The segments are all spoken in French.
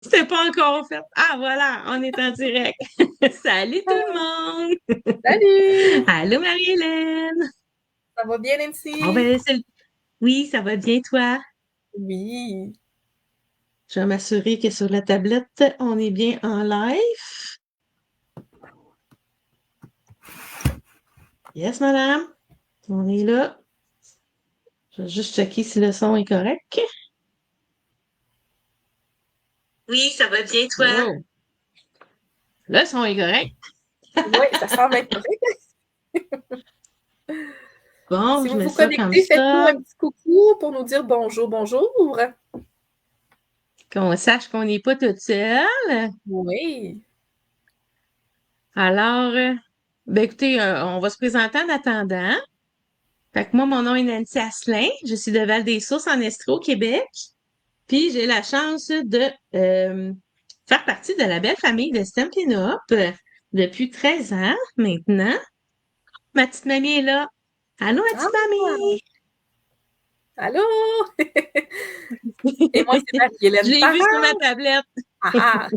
C'était pas encore fait. Ah, voilà, on est en direct. Salut tout le monde! Salut! Allô, Marie-Hélène! Ça va bien, Bon, Nancy? ben, oui, ça va bien, toi? Oui. Je vais m'assurer que sur la tablette, on est bien en live. Yes, madame. On est là. Je vais juste checker si le son est correct. Oui, ça va bien, toi? Wow. Le son est correct. Oui, ça semble être correct. Bon, Si je vous mets vous ça comme connectez, faites-nous ça, un petit coucou pour nous dire bonjour, bonjour. qu'on sache qu'on n'est pas toute seule. Oui. Alors, ben écoutez, on va se présenter en attendant. Fait que moi, mon nom est Nancy Asselin. Je suis de Val-des-Sources en Estrie, au Québec. Puis j'ai la chance de faire partie de la belle famille de Stampin' Up depuis 13 ans maintenant. Ma petite mamie est là. Allô, ma Ah, petite mamie! allô? Et moi, c'est Je Marie-Hélène l'ai Parent. vue sur ma tablette. Ah, ah.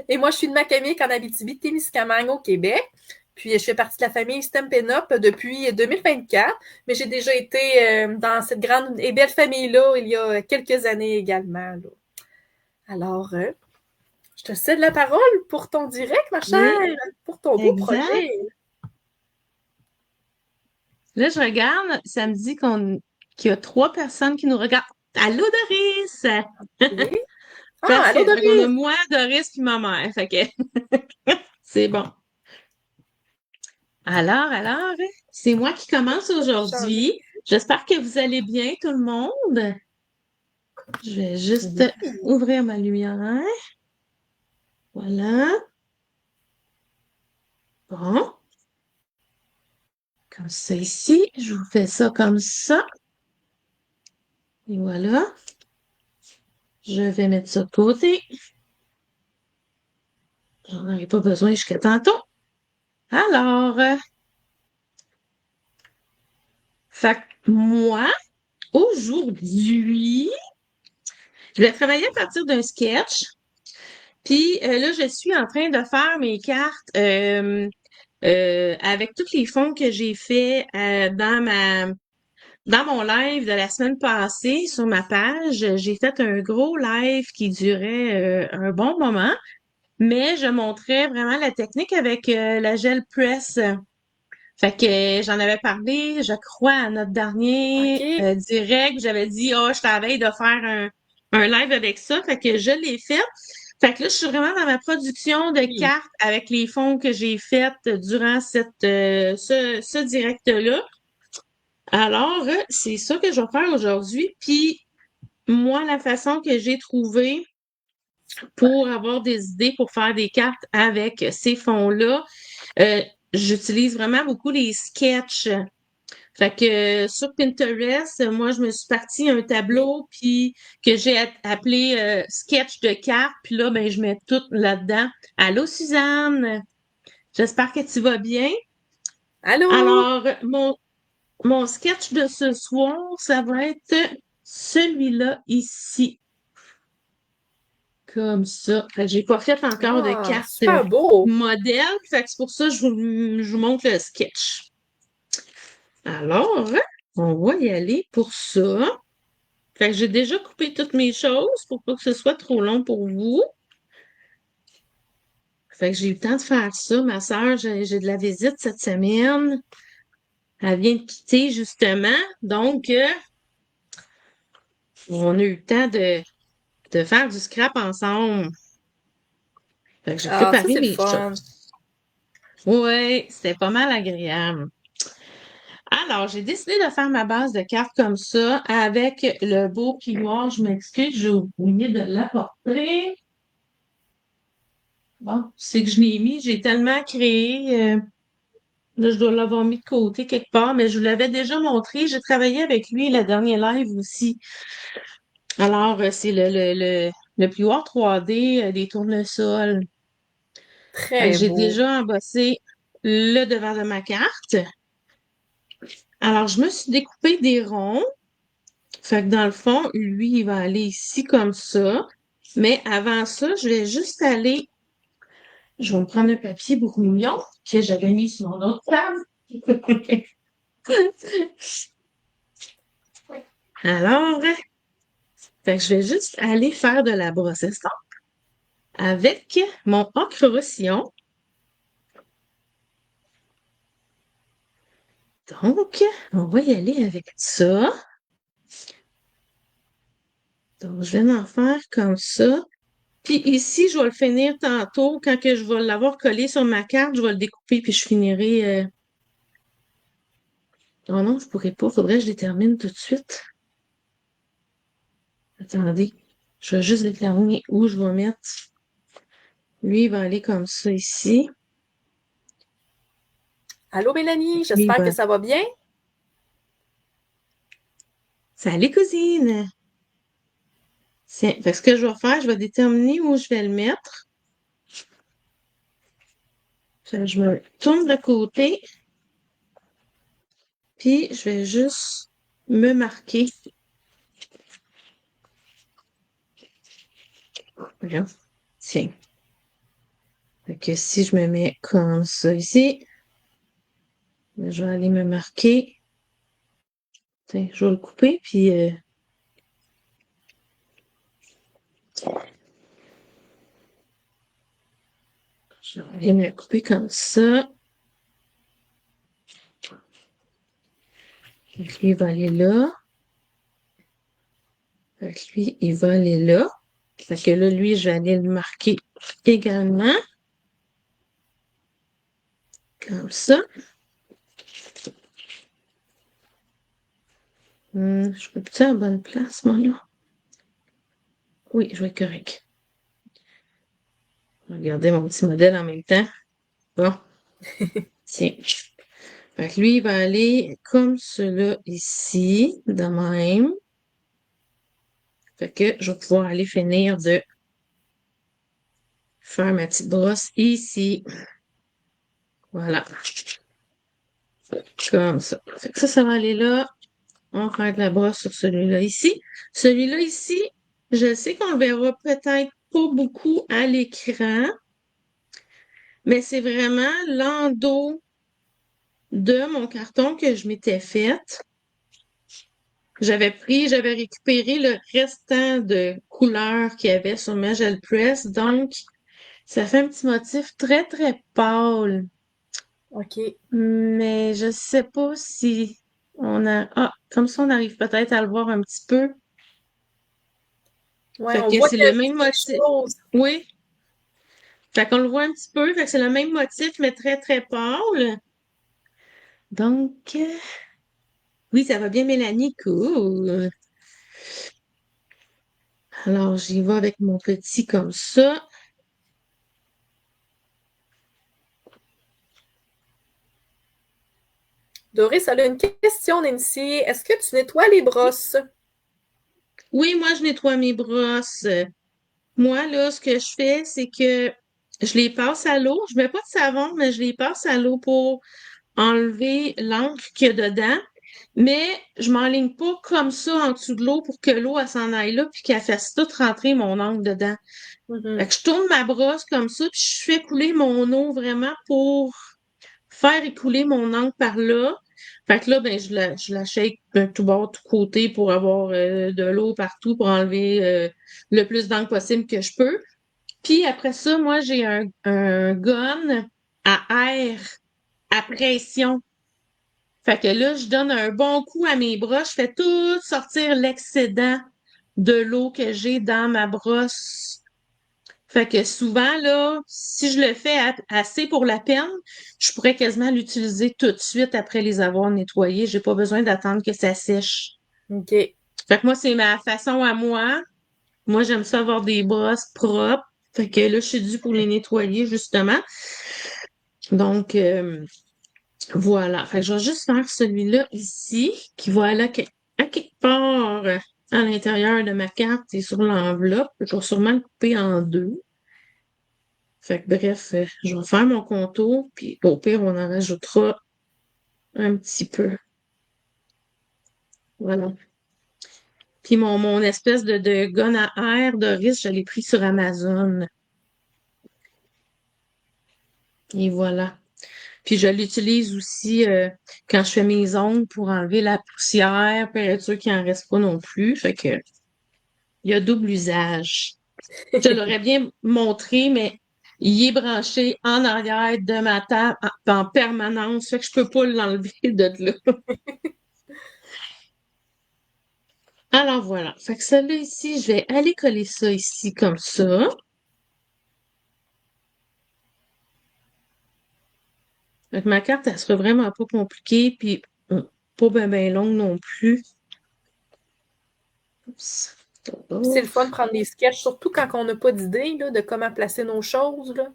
Et moi, je suis de Macamique en Abitibi-Témiscamingue au Québec. Puis, je fais partie de la famille Stampin' Up depuis 2024. Mais j'ai déjà été dans cette grande et belle famille-là il y a quelques années également, là. Alors, je te cède la parole pour ton direct, ma Oui, chère, pour ton beau exact. projet. Là, je regarde, ça me dit qu'il y a 3 personnes qui nous regardent. Allô, Doris! Oui. Ah, allô, Parfait. Fait qu'on a Doris! moi, Doris, puis ma mère. Fait que c'est bon. Alors, c'est moi qui commence Changer. aujourd'hui. J'espère que vous allez bien, tout le monde. Je vais juste Oui. ouvrir ma lumière. Voilà. Bon. Comme ça ici. Je vous fais ça comme ça. Et voilà. Je vais mettre ça de côté. J'en aurai pas besoin jusqu'à tantôt. Alors, fait que moi, aujourd'hui, je vais travailler à partir d'un sketch. Puis là, je suis en train de faire mes cartes avec tous les fonds que j'ai fait dans mon live de la semaine passée sur ma page. J'ai fait un gros live qui durait un bon moment, mais je montrais vraiment la technique avec la gel press. Fait que j'en avais parlé, je crois, à notre dernier OK. direct. J'avais dit, oh, je t'avais de faire un live avec ça. Fait que je l'ai fait. Fait que là, je suis vraiment dans ma production de Oui. cartes avec les fonds que j'ai faites durant ce direct-là. Alors, c'est ça que je vais faire aujourd'hui. Puis, moi, la façon que j'ai trouvé pour avoir des idées pour faire des cartes avec ces fonds-là, euh, j'utilise vraiment beaucoup les sketchs. Fait que sur Pinterest, moi, je me suis partie un Oui. tableau puis que j'ai appelé sketch de cartes. Puis là, ben, je mets tout là-dedans. Allô, Suzanne! J'espère que tu vas bien. Allô? Alors, mon sketch de ce soir, ça va être celui-là ici. Comme ça. Fait que j'ai pas fait encore de Ah, carte super beau. modèle. Fait que c'est pour ça que je vous montre le sketch. Alors, on va y aller pour ça. Fait que j'ai déjà coupé toutes mes choses pour pas que ce soit trop long pour vous. Fait que j'ai eu le temps de faire ça. Ma sœur, j'ai de la visite cette semaine. Elle vient de quitter, justement. Donc, on a eu le temps de faire du scrap ensemble. Fait que j'ai Ah, ça, préparé c'est le mes fun. choses. Ouais, c'était pas mal agréable. Alors, j'ai décidé de faire ma base de cartes comme ça avec le beau plioir. Je m'excuse, j'ai oublié de l'apporter. Bon, c'est que je l'ai mis, j'ai tellement créé. Là, je dois l'avoir mis de côté quelque part, mais je vous l'avais déjà montré. J'ai travaillé avec lui le dernier live aussi. Alors, c'est le plioir 3D des tournesols. Fait que Très j'ai beau. déjà embossé le devant de ma carte. Alors, je me suis découpé des ronds. Fait que dans le fond, lui, il va aller ici comme ça. Mais avant ça, je vais juste aller. Je vais me prendre un papier bourguignon que j'avais mis sur mon autre table. Alors, fait que je vais juste aller faire de la brosse estompe avec mon encre roussillon. Donc, on va y aller avec ça. Donc, je vais en faire comme ça. Puis ici, je vais le finir tantôt. Quand que je vais l'avoir collé sur ma carte, je vais le découper puis je finirai. Oh non, je pourrais pas. Faudrait que je détermine tout de suite. Attendez. Je vais juste déterminer où je vais mettre. Lui, il va aller comme ça ici. Allô, Mélanie, Lui, il j'espère que va. ça va bien. Salut, cousine! Tiens, fait que ce que je vais faire, je vais déterminer où je vais le mettre. Fait que je me tourne de côté. Puis, je vais juste me marquer. Regarde. Tiens. Fait que si je me mets comme ça ici, je vais aller me marquer. Tiens, je vais le couper, puis je vais aller me le couper comme ça. Donc, lui, il va aller là. Fait que lui, il va aller là. Fait que là, lui, je vais aller le marquer également. Comme ça. Je peux être à la bonne place, moi, là? Oui, je vais être correct. Regardez mon petit modèle en même temps. Bon, tiens. Fait que lui, il va aller comme cela ici, de même. Fait que je vais pouvoir aller finir de faire ma petite brosse ici. Voilà. Comme ça. Fait que ça va aller là. On va faire de la brosse sur celui-là ici. Celui-là ici, je sais qu'on le verra peut-être pas beaucoup à l'écran, mais c'est vraiment l'endos de mon carton que je m'étais fait. J'avais récupéré le restant de couleur qu'il y avait sur ma gel press, donc ça fait un petit motif très, très pâle. OK. Mais je sais pas si on a... Ah, comme ça, on arrive peut-être à le voir un petit peu. Ouais, Fait on que voit c'est qu'il y le a même des motif. choses. Oui. Fait qu'on le voit un petit peu. Fait que c'est le même motif, mais très, très pâle. Donc, oui, ça va bien, Mélanie. Cool. Alors, j'y vais avec mon petit comme ça. Doris, elle a une question, Nancy. Est-ce que tu nettoies les brosses? Oui, moi, je nettoie mes brosses. Moi, là, ce que je fais, c'est que je les passe à l'eau. Je mets pas de savon, mais je les passe à l'eau pour enlever l'encre qu'il y a dedans. Mais je m'enligne pas comme ça en dessous de l'eau pour que l'eau, elle s'en aille là puis qu'elle fasse tout rentrer mon encre dedans. Fait Mhm. que je tourne ma brosse comme ça puis je fais couler mon eau vraiment pour faire écouler mon encre par là. Fait que là, ben, je la shake de tout bord, tout côté pour avoir de l'eau partout pour enlever le plus d'encre possible que je peux. Puis après ça, moi, j'ai un gun à air, à pression. Fait que là, je donne un bon coup à mes brosses, je fais tout sortir l'excédent de l'eau que j'ai dans ma brosse. Fait que souvent, là, si je le fais assez pour la peine, je pourrais quasiment l'utiliser tout de suite après les avoir nettoyés. J'ai pas besoin d'attendre que ça sèche. OK. Fait que moi, c'est ma façon à moi. Moi, j'aime ça avoir des brosses propres. Fait que là, je suis due pour les nettoyer, justement. Donc, voilà. Fait que je vais juste faire celui-là ici, qui va aller à quelque part à l'intérieur de ma carte et sur l'enveloppe. Je vais sûrement le couper en deux. Fait que bref, je vais faire mon contour, puis au pire, on en rajoutera un petit peu. Voilà. Puis mon espèce de gun à air de risque, je l'ai pris sur Amazon. Et voilà. Puis je l'utilise aussi quand je fais mes ongles pour enlever la poussière, pour être sûr qu'il n'en reste pas non plus. Fait que il y a double usage. Je l'aurais bien montré, mais il est branché en arrière de ma table en permanence. Fait que je peux pas l'enlever de là. Alors voilà. Fait que celle-là ici, je vais aller coller ça ici comme ça. Fait que ma carte, elle sera vraiment pas compliquée, puis pas bien longue non plus. Oups. C'est le fun de prendre des sketchs, surtout quand on n'a pas d'idée de comment placer nos choses. Là.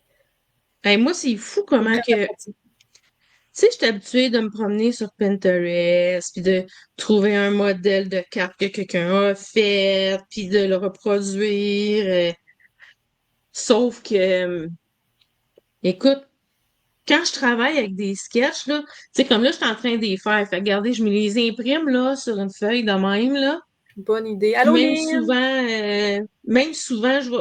Hey, moi, c'est fou C'est comment très que. Tu pratique. sais, je suis habituée de me promener sur Pinterest, puis de trouver un modèle de carte que quelqu'un a fait, puis de le reproduire. Sauf que, écoute, quand je travaille avec des sketchs, là, tu sais, comme là, je suis en train de les faire. Fait que, regardez, je me les imprime, là, sur une feuille de même, là. Bonne idée. Puis Allô, Lynn? même souvent, je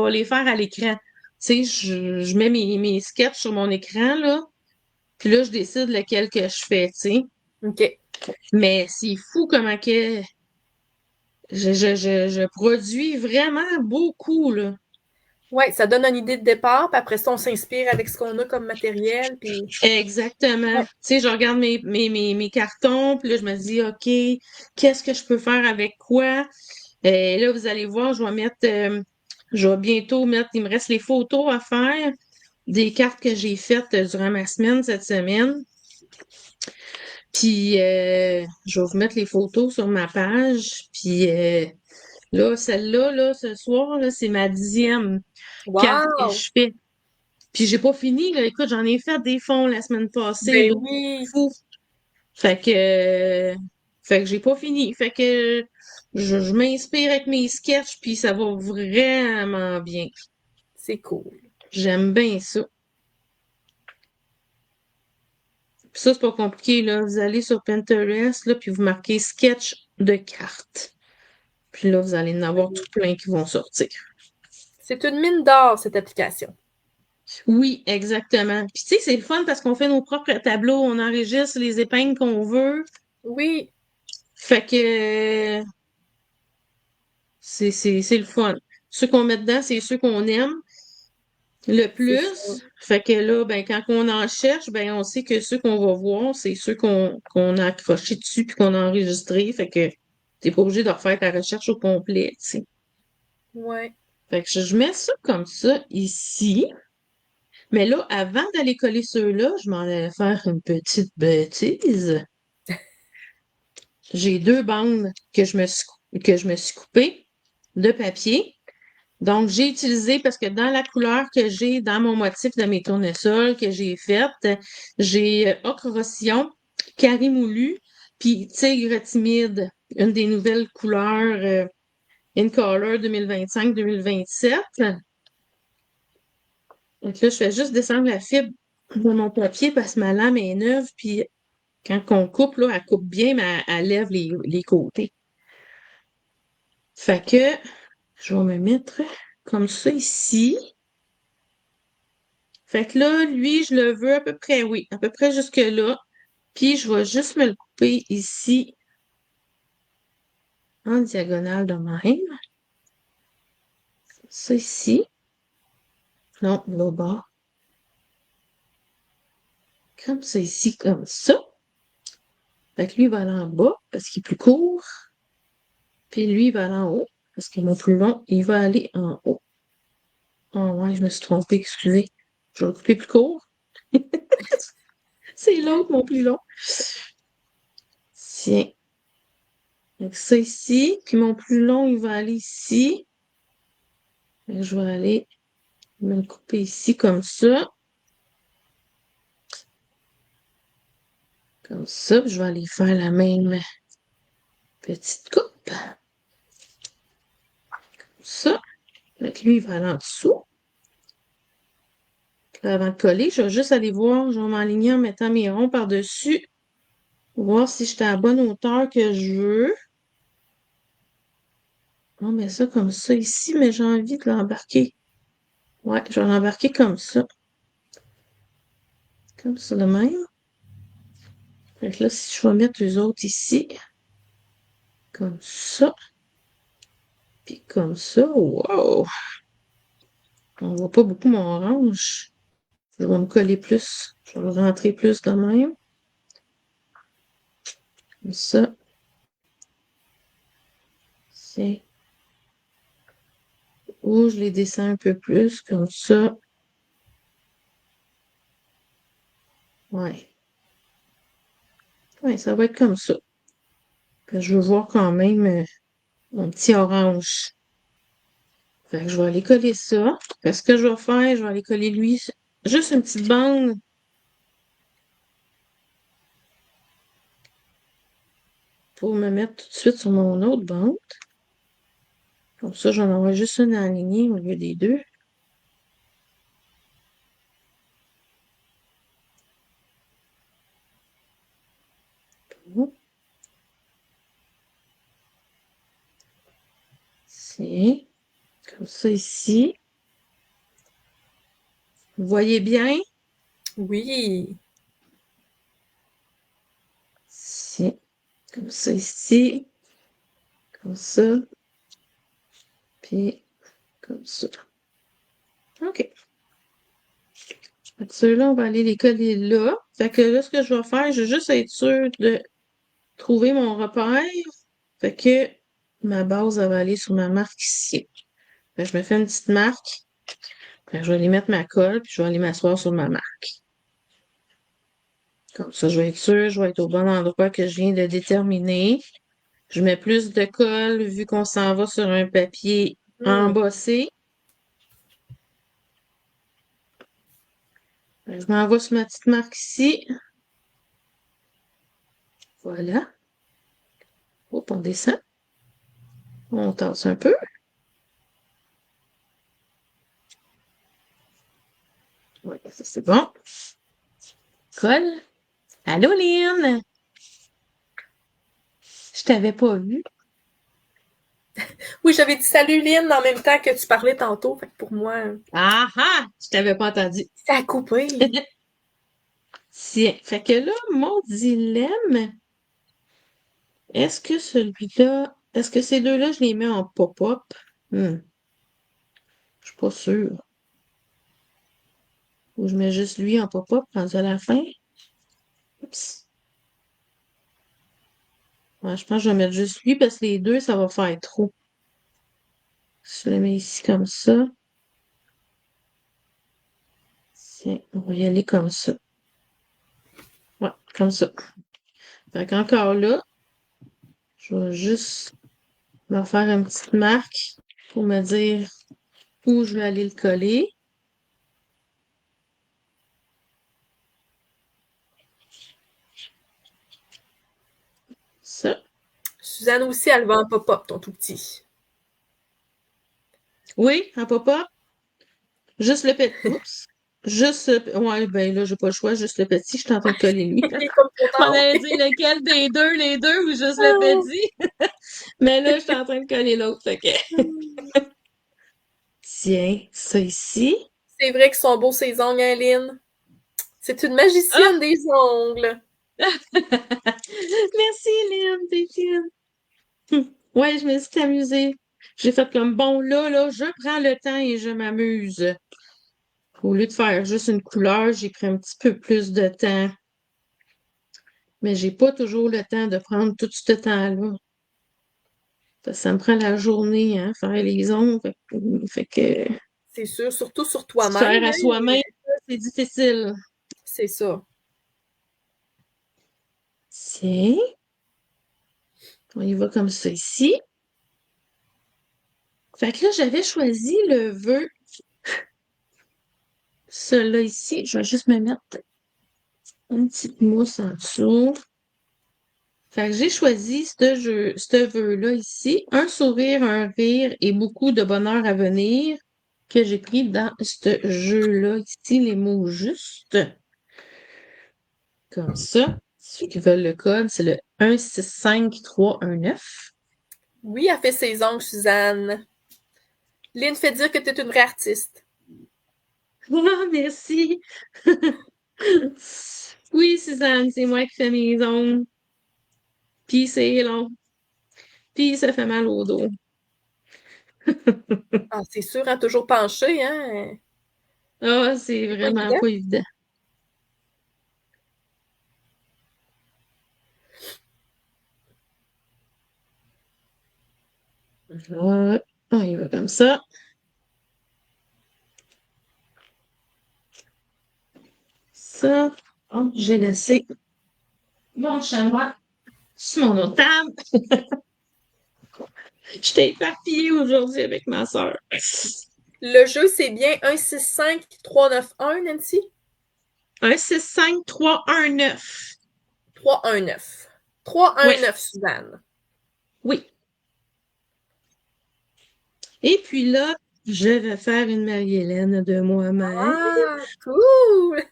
vais les faire à l'écran. Tu sais, je mets mes sketchs sur mon écran, là. Puis là, je décide lequel que je fais, tu sais. OK. Mais c'est fou comment que je produis vraiment beaucoup, là. Ouais, ça donne une idée de départ, puis après ça, on s'inspire avec ce qu'on a comme matériel, puis Exactement. ouais, Tu sais, je regarde mes cartons, puis là, je me dis, OK, qu'est-ce que je peux faire avec quoi? Là, vous allez voir, je vais bientôt mettre, il me reste les photos à faire des cartes que j'ai faites durant ma semaine cette semaine. Puis, je vais vous mettre les photos sur ma page. Puis, là, celle-là, là, ce soir, là, c'est ma 10e carte que wow! je fais. Puis j'ai pas fini, là. Écoute, j'en ai fait des fonds la semaine passée, Ben là. oui, Fou. Fait que, euh, fait que j'ai pas fini. Fait que je m'inspire avec mes sketchs, puis ça va vraiment bien. c'est cool. J'aime bien ça. Puis ça, c'est pas compliqué, là. Vous allez sur Pinterest, là, puis vous marquez sketch de cartes. Puis là, vous allez en avoir tout plein qui vont sortir. C'est une mine d'or, cette application. Oui, exactement. Puis tu sais, c'est le fun parce qu'on fait nos propres tableaux, on enregistre les épingles qu'on veut. Oui, Fait que c'est le fun. Ceux qu'on met dedans, c'est ceux qu'on aime le c'est ça. plus. Fait que là, ben, quand on en cherche, ben, on sait que ceux qu'on va voir, c'est ceux qu'on a accrochés dessus puis qu'on a enregistrés. Fait que t'es pas obligé de refaire ta recherche au complet, tu sais. Ouais. Fait que je mets ça comme ça ici. Mais là, avant d'aller coller ceux-là, je m'en allais faire une petite bêtise. J'ai 2 bandes que je me suis coupées de papier. Donc, j'ai utilisé, parce que dans la couleur que j'ai dans mon motif de mes tournesols que j'ai faites, j'ai ocre rossillon, carré moulu, puis tigre timide, une des nouvelles couleurs In Color 2025-2027. Donc là, je fais juste descendre la fibre de mon papier parce que ma lame est neuve, puis quand on coupe, là, elle coupe bien, mais elle lève les côtés. Fait que je vais me mettre comme ça ici. Fait que là, lui, je le veux à peu près, oui, à peu près jusque-là. Puis je vais juste me le couper ici en diagonale de même. Ça ici. Non, là bas. Comme ça ici, comme ça. Fait que lui, il va aller en bas parce qu'il est plus court. Puis lui, il va aller en haut parce que mon plus long, il va aller en haut. Oh ouais, je me suis trompée, excusez. Je vais le couper plus court. C'est l'autre, mon plus long. Tiens. Donc ça ici. Puis mon plus long, il va aller ici. Fait que je vais aller me le couper ici comme ça. Comme ça. Puis je vais aller faire la même petite coupe. Comme ça. Donc lui, il va aller en dessous. Puis avant de coller, je vais juste aller voir. Je vais m'aligner en mettant mes ronds par-dessus. Voir si j'étais à la bonne hauteur que je veux. On met ça comme ça ici, mais j'ai envie de l'embarquer. Ouais, je vais l'embarquer comme ça. Comme ça de même. Fait que là, si je vais mettre les autres ici, comme ça, puis comme ça, wow! On voit pas beaucoup mon orange. Je vais me coller plus. Je vais le rentrer plus de même. Comme ça. C'est. Ou je les descends un peu plus, comme ça. Ouais. Ouais, ça va être comme ça. Fait que je veux voir quand même mon petit orange. Fait que je vais aller coller ça. Fait que ce que je vais faire, je vais aller coller lui juste une petite bande pour me mettre tout de suite sur mon autre bande. Comme ça, j'en aurai juste une alignée au lieu des deux. C'est comme ça ici. Vous voyez bien? Oui. C'est comme ça ici. Comme ça. Puis comme ça. OK. Fait que ceux-là, on va aller les coller là. Fait que là, ce que je vais faire, je vais juste être sûre de trouver mon repère. Fait que ma base, elle va aller sur ma marque ici. Fait que je me fais une petite marque. Fait que je vais aller mettre ma colle, puis je vais aller m'asseoir sur ma marque. Comme ça, je vais être sûre, je vais être au bon endroit que je viens de déterminer. Je mets plus de colle vu qu'on s'en va sur un papier embossé. Je m'envoie sur ma petite marque ici. Voilà. Hop, on descend. On tasse un peu. Oui, ça c'est bon. Colle. Allô, Lynn? Je t'avais pas vu. Oui, j'avais dit salut Lynn en même temps que tu parlais tantôt. Fait que pour moi, Ah ah! Je t'avais pas entendu. ça a coupé. Tiens. Fait que là, mon dilemme, est-ce que ces deux-là, je les mets en pop-up? Je suis pas sûre. Ou je mets juste lui en pop-up rendu à la fin? Oups. Ouais, je pense que je vais mettre juste lui parce que les deux, ça va faire trop. Je le mets ici comme ça. Tiens, on va y aller comme ça. Ouais, comme ça. Fait qu'encore là, je vais juste me faire une petite marque pour me dire où je vais aller le coller. Ça. Suzanne aussi, elle va en pop-up, ton tout petit. Oui, en pop-up. Juste le petit. Oups. Juste ouais, ben là, j'ai pas le choix, juste le petit, je suis en train de coller lui. Il est comme trop On tard. allait dire lequel des deux, les deux, ou juste le petit. Mais là, je suis en train de coller l'autre. Fait que. Tiens, ça ici. C'est vrai qu'ils sont beaux, ces ongles, hein, Lynn. C'est une Ah! magicienne des ongles. Merci, Léon, t'es fine. Ouais, je me suis amusée. J'ai fait comme bon, là, je prends le temps et je m'amuse. Au lieu de faire juste une couleur, j'ai pris un petit peu plus de temps. Mais j'ai pas toujours le temps de prendre tout ce temps-là. Ça me prend la journée, hein, faire les ongles. Fait que C'est sûr, surtout sur se faire toi-même, à hein. soi-même, c'est difficile. C'est ça. Tiens, on y va comme ça ici. Fait que là, j'avais choisi le vœu. Celui-là ici, je vais juste me mettre une petite mousse en dessous. Fait que j'ai choisi ce vœu-là ici. Un sourire, un rire et beaucoup de bonheur à venir que j'ai pris dans ce jeu-là ici, les mots justes. Comme ça. Ceux qui veulent le code, c'est le 165319. Oui, elle fait ses ongles, Suzanne. Lynn fait dire que tu es une vraie artiste. Ah, merci. Oui, Suzanne, c'est moi qui fais mes ongles. Puis c'est long. Puis ça fait mal au dos. Ah, c'est sûr, hein, toujours penchée, hein? Ah, c'est C'est pas vraiment évident. pas évident. Voilà. On y va comme ça. Ça. Oh, j'ai laissé mon chamois sur mon autre table. Je t'ai éparpillée aujourd'hui avec ma soeur. Le jeu, c'est bien 1-6-5-3-9-1, Nancy? 1-6-5-3-1-9. 3-1-9. Oui, 3-1-9, Suzanne. oui. Et puis là, je vais faire une Marie-Hélène de moi-même. Ah, cool!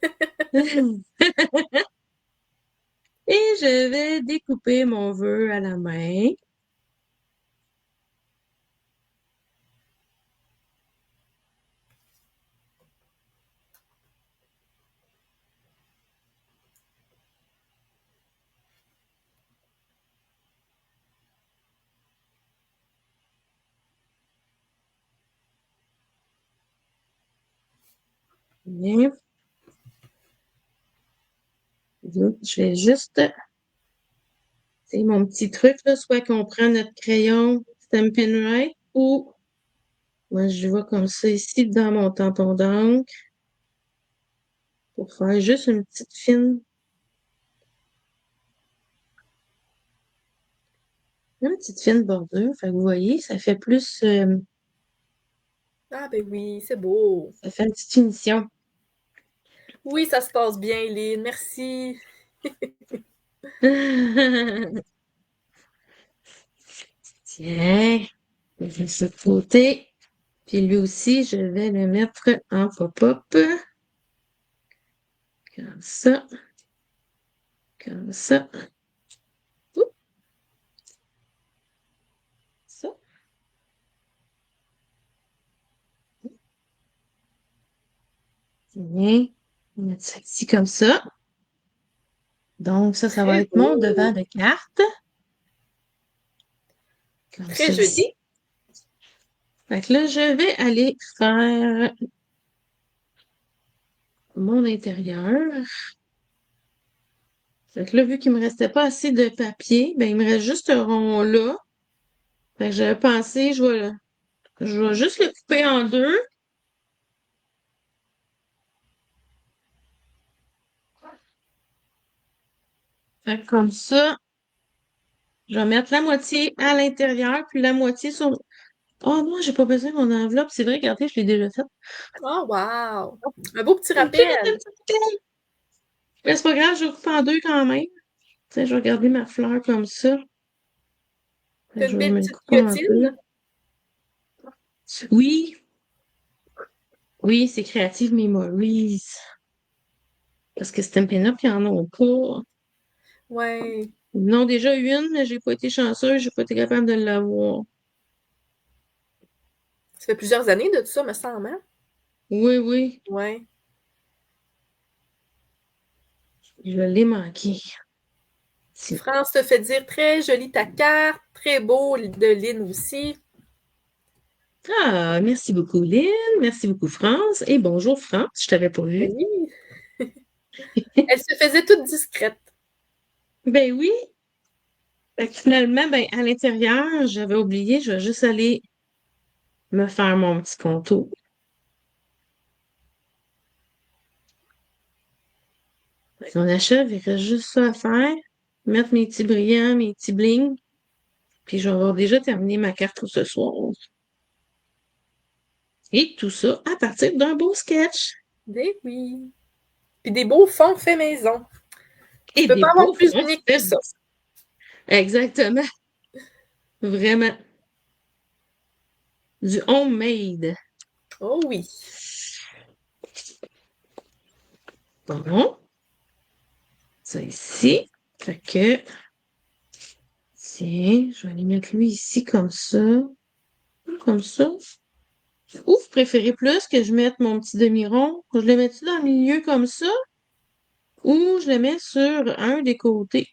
Et je vais découper mon vœu à la main. Bien. Je vais juste, c'est mon petit truc, là, soit qu'on prend notre crayon Stampin' Right ou moi je vois comme ça ici dans mon tampon d'encre pour faire juste une petite fine bordure. Fait que vous voyez, ça fait plus, Ah, ben oui, c'est beau. ça fait une petite finition. Oui, ça se passe bien, Lynn. Merci. Tiens, de ce côté. Puis lui aussi, je vais le mettre en pop-up. Comme ça. Comme ça. Oups, ça. Tiens. On va mettre ça ici comme ça. Donc, ça va Très être mon devant beau. de carte. Comme Très ça joli. ici. Fait que là, je vais aller faire mon intérieur. Fait que là, vu qu'il me restait pas assez de papier, ben, il me reste juste un rond là. Fait que j'avais pensé, je vais juste le couper en deux. Fait que comme ça, je vais mettre la moitié à l'intérieur, puis la moitié sur... Oh non, j'ai pas besoin de mon enveloppe. C'est vrai, regardez, je l'ai déjà faite. Oh, wow! Un beau petit J'ai fait un rappel. petit rappel. Mais c'est pas grave, je le coupe en deux quand même. Tu sais, je vais garder ma fleur comme ça. Fait T'as que une je vais belle me le petite couper en deux. guillotine. Oui, oui, c'est Creative Memories. Parce que Stampin' Up, ils en ont pas. Ouais. Ils en ont déjà une, mais j'ai pas été chanceuse, j'ai pas été capable de l'avoir. Ça fait plusieurs années de tout ça, me semble, hein? Oui, oui, Ouais. je l'ai manqué. Si. France te fait dire très jolie ta carte, très beau de Lynn aussi. Ah, merci beaucoup, Lynn. Merci beaucoup, France. Et bonjour, France. Je t'avais pas vu. Oui. Elle se faisait toute discrète. Ben oui. Fait que finalement, ben, à l'intérieur, j'avais oublié, je vais juste aller me faire mon petit contour. Fait qu'on achève, il reste juste ça à faire. Mettre mes petits brillants, mes petits blings. Puis je vais avoir déjà terminé ma carte pour ce soir. Et tout ça à partir d'un beau sketch. Ben oui. Puis des beaux fonds faits maison. Tu Et peux des pas avoir beaux plus fonds unique que faits. ça. Exactement. Vraiment. Du homemade. Oh oui. Bon. Ça ici. Fait que Tiens, je vais aller mettre lui ici comme ça. Comme ça. Ou vous préférez plus que je mette mon petit demi-rond? Je le mets-tu dans le milieu comme ça? Ou je le mets sur un des côtés?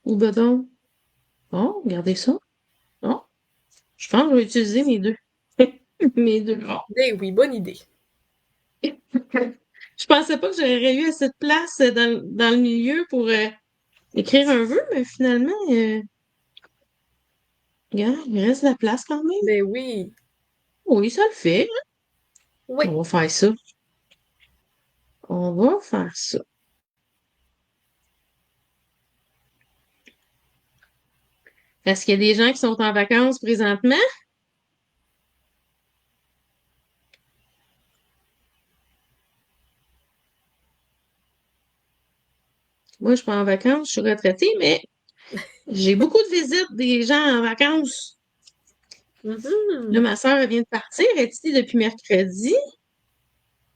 Ou ben donc? Bon, regardez ça. Bon, je pense que je vais utiliser mes deux. Mes deux. Bon. Eh oui, bonne idée. Je pensais pas que j'aurais eu assez de place dans le milieu pour écrire un vœu, mais finalement, regarde, il reste de la place quand même. Ben oui. Oui, ça le fait. Oui. On va faire ça. On va faire ça. Est-ce qu'il y a des gens qui sont en vacances présentement? Moi, je suis pas en vacances, je suis retraitée, mais j'ai beaucoup de visites des gens en vacances. Là, Mhm. ma soeur vient de partir, elle est ici depuis mercredi.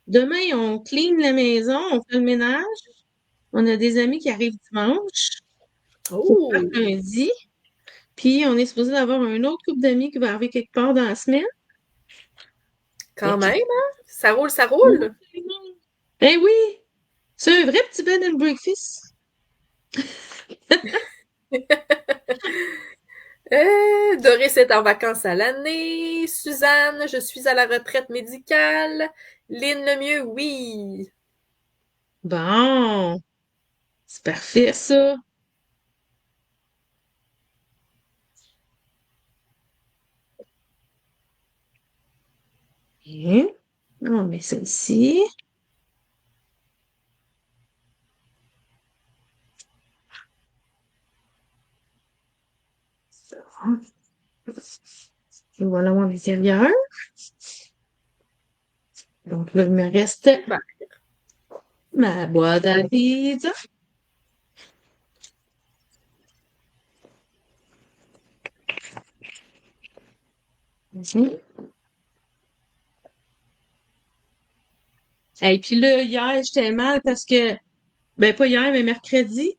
Demain, on clean la maison, on fait le ménage. On a des amis qui arrivent dimanche, qui Oh, partent lundi. Puis, on est supposé avoir un autre couple d'amis qui va arriver quelque part dans la semaine. quand Fait que- même, hein? Ça roule, ça roule. Eh oui! C'est un vrai petit bed and breakfast. Doris est en vacances à l'année. Suzanne, je suis à la retraite médicale. Lynn Lemieux, oui. Bon, c'est parfait, ça. Bien. On met celle-ci. Et voilà mon intérieur. Donc là, il me reste Ben, ma boîte à pizza. Mhm. Et puis là, hier, j'étais mal parce que, ben pas hier, mais mercredi,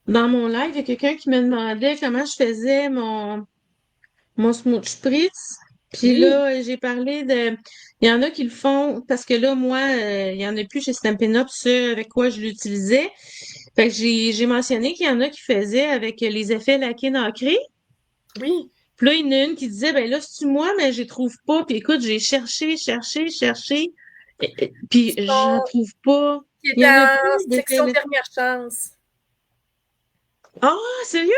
dans mon live, il y a quelqu'un qui me demandait comment je faisais mon smooth spritz. Puis oui, là, j'ai parlé de... Il y en a qui le font parce que là, moi, il y en a plus chez Stampin' Up, ce avec quoi je l'utilisais. Fait que j'ai mentionné qu'il y en a qui faisaient avec les effets laqués nacrés. oui. Puis là, il y en a une qui disait, ben là, c'est moi, mais je les trouve pas. Puis écoute, j'ai cherché, cherché, cherché. Puis j'en Son trouve pas. qui est Il y en a plus dans d'effets section laqués. dernière chance. Ah, sérieux?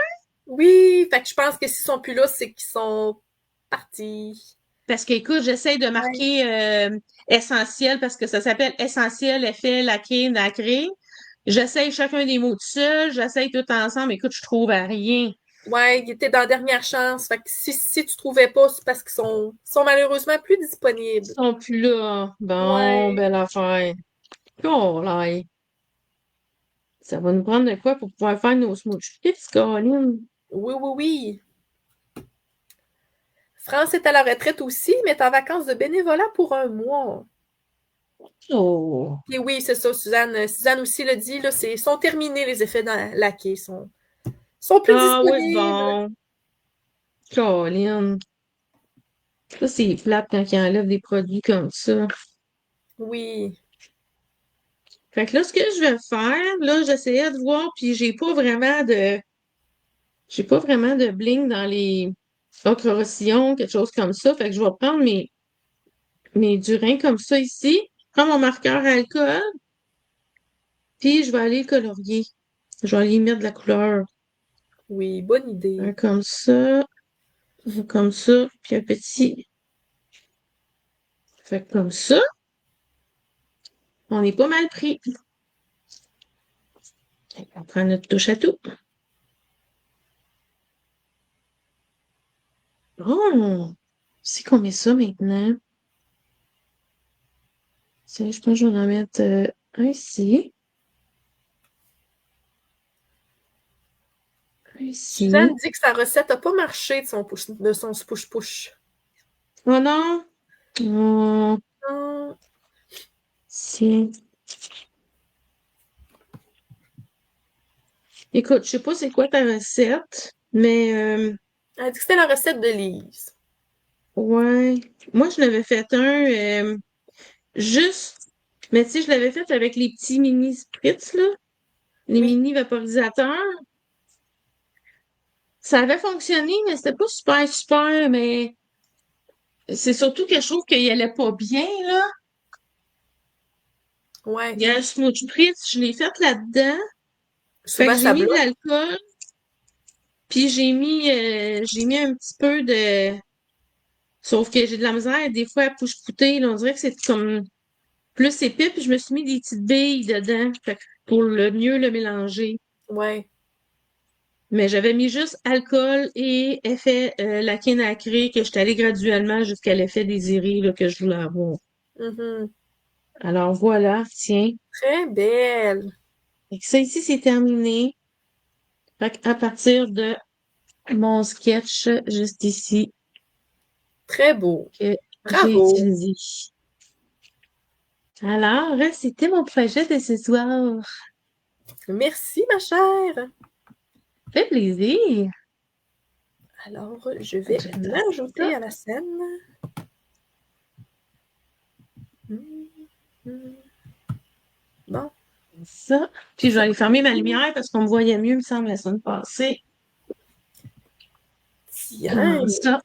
Oui, fait que je pense que s'ils sont plus là, c'est qu'ils sont partis. Parce que, écoute, j'essaie de Ouais. marquer essentiel parce que ça s'appelle essentiel, effet, laqué, nacré. J'essaie chacun des mots tout seul, j'essaie tout ensemble. Écoute, je trouve à rien. Ouais, ils étaient dans dernière chance. Fait que si tu trouvais pas, c'est parce qu'ils sont malheureusement plus Ils disponibles. sont plus là. Bon, Ouais. belle affaire. Oh là, ça va nous prendre de quoi pour pouvoir faire nos smoothie, Caroline? Oui, oui, oui. France est à la retraite aussi, mais est en vacances de bénévolat pour un mois. Oh. Et oui, c'est ça, Suzanne. Suzanne aussi le dit, là, sont terminés les effets laqués. Sont plus Ah oui, disponibles. bon. Caroline. Ça, c'est plate quand ils enlèvent des produits comme ça. Oui. Fait que là, ce que je vais faire, là, j'essayais de voir, puis j'ai pas vraiment de bling dans les ocre-rossillons, quelque chose comme ça. Fait que je vais prendre mes durins comme ça ici, prendre mon marqueur à alcool, puis je vais aller le colorier. Je vais aller y mettre de la couleur. Oui, bonne idée. Un comme ça, puis un petit. Fait que comme ça, on est pas mal pris. On prend notre touche à tout. Oh! C'est qu'on met ça maintenant. Tiens, je pense que je vais en mettre un ici. Un Suzanne ici. dit que sa recette n'a pas marché de son push-push. Oh non! Oh, Hum, tiens. Écoute, je sais pas c'est quoi ta recette. Mais, Elle a dit que c'était la recette de Lise. ouais. Moi, je l'avais fait un, juste, mais tu sais, je l'avais fait avec les petits mini spritz, là, les Oui, mini vaporisateurs. Ça avait fonctionné, mais c'était pas super, super, mais c'est surtout que je trouve qu'il allait pas bien, là. ouais. Il y a un smooth spritz, je l'ai fait là-dedans. Fait que Souvent, j'ai ça mis de bloque. l'alcool, puis j'ai mis un petit peu de... Sauf que j'ai de la misère des fois à push-pouter, là. On dirait que c'est comme plus épais, puis je me suis mis des petites billes dedans, fait que pour le mieux le mélanger. Ouais. Mais j'avais mis juste alcool et effet laqué nacré, que j'étais allée graduellement jusqu'à l'effet désiré là, que je voulais avoir. Mhm. Alors voilà, tiens. Très belle. Fait que ça ici, c'est terminé. Fait à partir de mon sketch juste ici Très beau. que j'ai Bravo. utilisé. Alors, c'était mon projet de ce soir. Merci, ma chère. Ça fait plaisir. Alors, je Fait que vais je tasse l'ajouter ça. à la scène. Mhm. Bon. Ça. Puis je vais aller fermer ma lumière parce qu'on me voyait mieux, il me semble, la semaine passée. Tiens. Comment ça?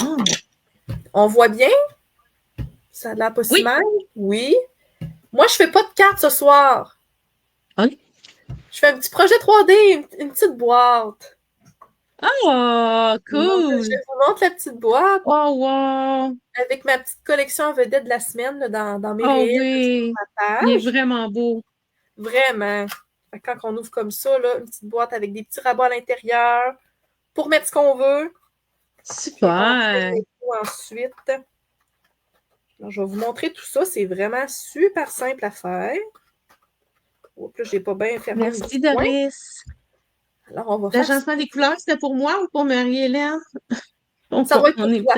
Oh. On voit bien? Ça a l'air pas si Oui. mal? Oui. Moi, je fais pas de carte ce soir. OK. Je fais un petit projet 3D, une petite boîte. Oh, Donc, je cool. vous montre la petite boîte Oh, wow. avec ma petite collection en vedette de la semaine là, dans mes Oh réels sur oui. ma Il est page. vraiment beau. Vraiment. Fait que quand on ouvre comme ça, là, une petite boîte avec des petits rabats à l'intérieur pour mettre ce qu'on veut. Puis on fait Super. le tout ensuite. Alors, je vais vous montrer tout ça. C'est vraiment super simple à faire. Oups, là, j'ai pas bien fermé mes Merci, petits points. Doris. Alors, on va faire ça. L'agencement des couleurs, c'était pour moi ou pour Marie-Hélène? Ça doit être On pour est toi.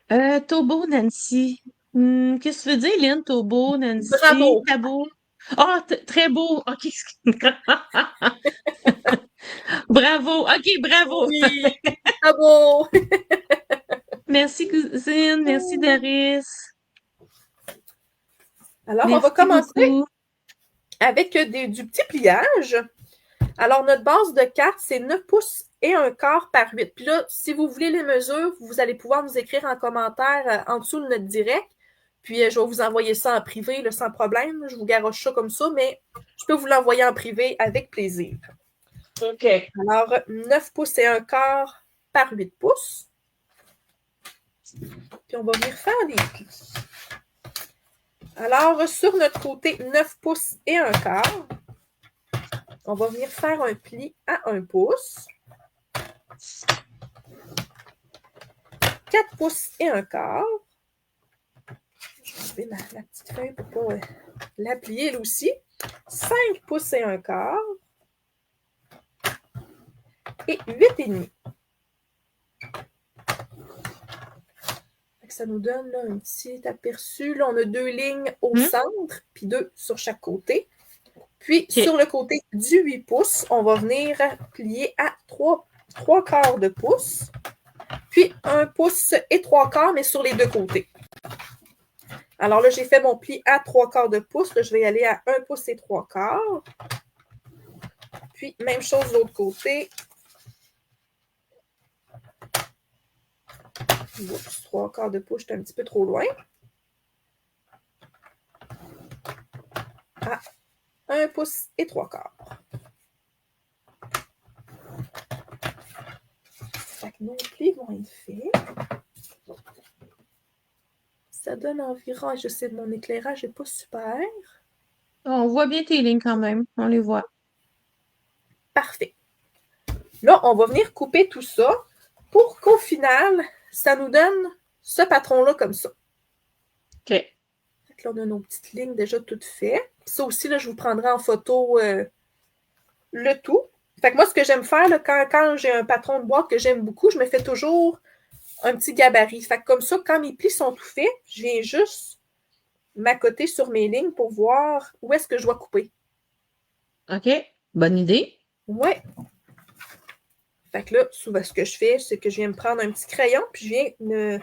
peut-être. Tobo, Nancy. Qu'est-ce que tu veux dire, Lynn? Tobo, Nancy, Bravo! Tabo? Ah, très beau. OK. Bravo. OK, bravo. Oui! Bravo! Merci, cousine. Merci, Doris. Alors, on va Merci commencer beaucoup. avec du petit pliage. Alors, notre base de carte, c'est 9 pouces et un quart par 8. Puis là, si vous voulez les mesures, vous allez pouvoir nous écrire en commentaire en dessous de notre direct. Puis, je vais vous envoyer ça en privé, là, sans problème. Je vous garoche ça comme ça, mais je peux vous l'envoyer en privé avec plaisir. OK. Alors, 9 pouces et un quart par 8 pouces. Puis, on va venir faire les plis. Alors, sur notre côté 9 pouces et un quart, on va venir faire un pli à 1 pouce. 4 pouces et un quart. Je vais enlever la petite feuille pour pas la plier elle aussi. 5 pouces et un quart. Et 8,5. Ça nous donne là, un petit aperçu. Là, on a 2 lignes au centre, puis 2 sur chaque côté. Puis, sur le côté du 8 pouces, on va venir plier à 3 quarts de pouce. Puis, 1 pouce et 3 quarts, mais sur les deux côtés. Alors là, j'ai fait mon pli à 3 quarts de pouce. Là, je vais aller à 1 pouce et 3 quarts. Puis, même chose de l'autre côté. Oups, 3 quarts de pouce, j'étais un petit peu trop loin. À 1 pouce et 3 quarts. Fait que nos plis vont être faits. Ça donne environ, je sais, mon éclairage n'est pas super. On voit bien tes lignes quand même. On les voit. Parfait. Là, on va venir couper tout ça pour qu'au final, ça nous donne ce patron-là comme ça. OK. Là, on a nos petites lignes déjà toutes faites. Ça aussi, là, je vous prendrai en photo le tout. Fait que moi, ce que j'aime faire, là, quand j'ai un patron de boîte que j'aime beaucoup, je me fais toujours un petit gabarit. Fait que comme ça, quand mes plis sont tout faits, je viens juste m'accoter sur mes lignes pour voir où est-ce que je dois couper. OK. Bonne idée. Ouais. Fait que là, souvent, ce que je fais, c'est que je viens me prendre un petit crayon, puis je viens me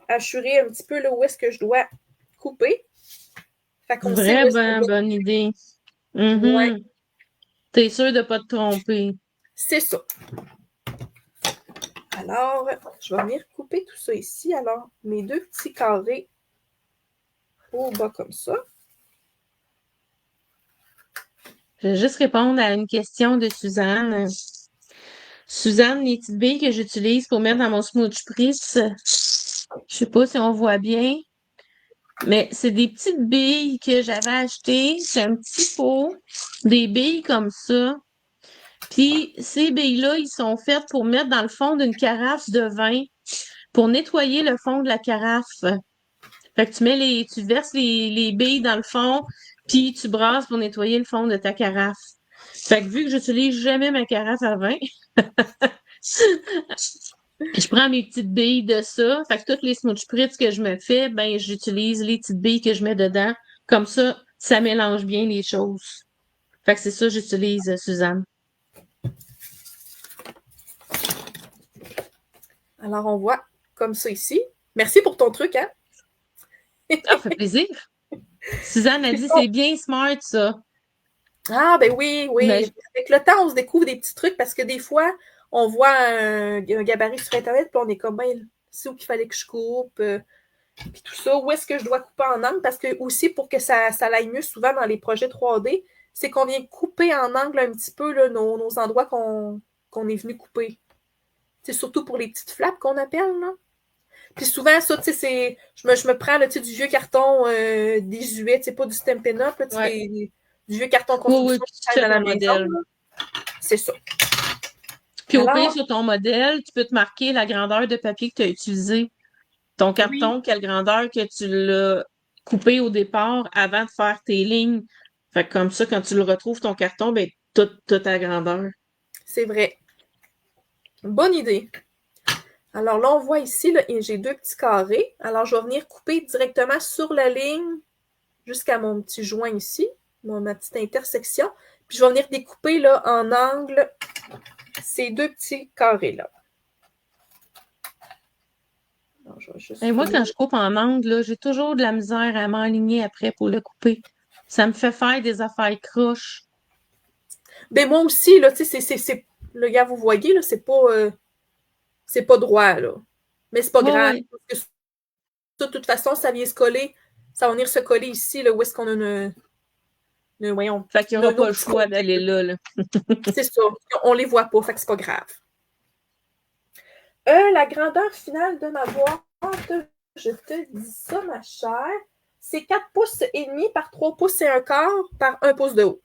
assurer un petit peu là où est-ce que je dois couper. Fait qu'on sait où est-ce qu'on Vraiment doit. bonne idée. Ouais, T'es sûr de pas te tromper. c'est ça. Alors, je vais venir couper tout ça ici. Alors, mes deux petits carrés au bas comme ça. Je vais juste répondre à une question de Suzanne. Suzanne, les petites billes que j'utilise pour mettre dans mon smoothie spritz, je sais pas si on voit bien, mais c'est des petites billes que j'avais achetées. C'est un petit pot, des billes comme ça. Puis ces billes-là, ils sont faites pour mettre dans le fond d'une carafe de vin pour nettoyer le fond de la carafe. Fait que tu verses les billes dans le fond, puis tu brasses pour nettoyer le fond de ta carafe. Fait que vu que j'utilise jamais ma carafe à vin, je prends mes petites billes de ça. Fait que toutes les smoothie spritz que je me fais, ben j'utilise les petites billes que je mets dedans. Comme ça mélange bien les choses. Fait que c'est ça que j'utilise, Suzanne. Alors, on voit comme ça ici. Merci pour ton truc, hein? Ah, ça fait plaisir. Suzanne a dit c'est bien smart, ça. Ah, ben oui, oui. Mais Avec le temps, on se découvre des petits trucs parce que des fois, on voit un gabarit sur Internet, puis on est comme, ben, c'est où qu'il fallait que je coupe, puis tout ça. Où est-ce que je dois couper en angle? Parce que aussi, pour que ça aille mieux, souvent dans les projets 3D, c'est qu'on vient couper en angle un petit peu là, nos endroits qu'on est venu couper. C'est surtout pour les petites flaps qu'on appelle, là. Puis souvent, ça, tu sais, c'est. Je me prends, là, tu sais, du vieux carton désuet, tu sais, pas du Stampin' Up, là, tu sais, ouais. du vieux carton Oui, oui, construction puis qui tu traîne fais dans la ton maison, modèle. là. C'est ça. Puis au pire, Alors, sur ton modèle, tu peux te marquer la grandeur de papier que tu as utilisé. Ton oui, carton, quelle grandeur que tu l'as coupé au départ avant de faire tes lignes. Fait que comme ça, quand tu le retrouves, ton carton, ben, toute ta grandeur. c'est vrai. Bonne idée. Alors là, on voit ici, là, j'ai deux petits carrés. Alors, je vais venir couper directement sur la ligne jusqu'à mon petit joint ici, ma petite intersection. Puis, je vais venir découper là, en angle ces deux petits carrés-là. Alors, je vais Et juste moi, quand venir. je coupe en angle, là, j'ai toujours de la misère à m'aligner après pour le couper. Ça me fait faire des affaires croches. Ben, moi aussi, là, tu sais, le gars, vous voyez, là, c'est pas droit, là. Mais c'est pas Oui, grave. oui. Parce que ça, de toute façon, ça vient se coller. Ça va venir se coller ici, là, où est-ce qu'on a voyons, Fait qu'il n'y aura nos pas le petits choix côtés. d'aller là, là. C'est ça. On les voit pas, fait que c'est pas grave. La grandeur finale de ma boîte, je te dis ça, ma chère, c'est 4 pouces et demi par 3 pouces et un quart par 1 pouce de haut.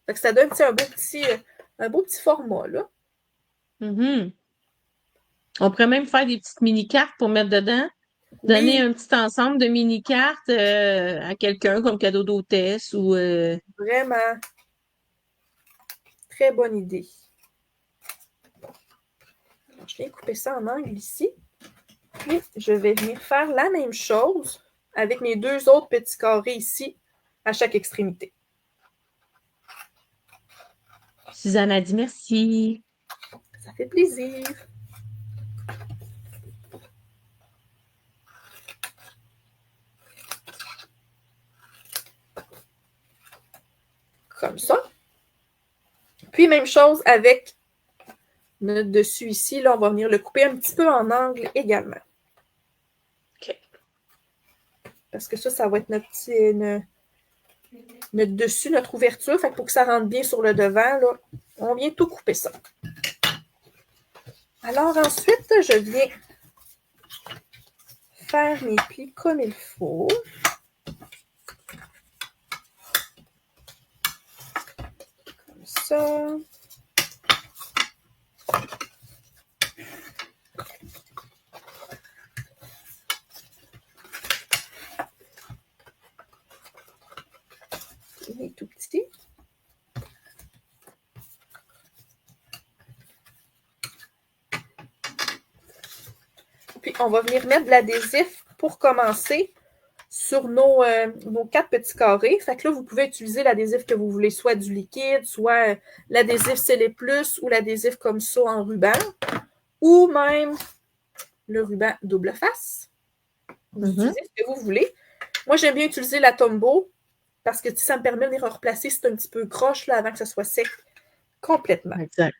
Fait que ça donne un beau petit format, là. Mhm. On pourrait même faire des petites mini-cartes pour mettre dedans. Donner Oui, un petit ensemble de mini-cartes à quelqu'un comme cadeau d'hôtesse ou vraiment, très bonne idée. Alors, je viens couper ça en angle ici. Puis, je vais venir faire la même chose avec mes deux autres petits carrés ici à chaque extrémité. Suzanne a dit merci. Ça fait plaisir. Comme ça. Puis, même chose avec notre dessus ici. Là, on va venir le couper un petit peu en angle également. OK. Parce que ça va être notre dessus, notre ouverture. Fait que pour que ça rentre bien sur le devant, là, on vient tout couper ça. Alors ensuite, je viens faire mes plis comme il faut. Comme ça. Il est tout petit. Puis, on va venir mettre de l'adhésif pour commencer sur nos 4 petits carrés. Fait que là, vous pouvez utiliser l'adhésif que vous voulez, soit du liquide, soit l'adhésif Scellé Plus ou l'adhésif comme ça en ruban, ou même le ruban double face. Vous utilisez ce que vous voulez. Moi, j'aime bien utiliser la Tombow parce que ça me permet de les replacer si c'est un petit peu croche là, avant que ça soit sec complètement. Exact.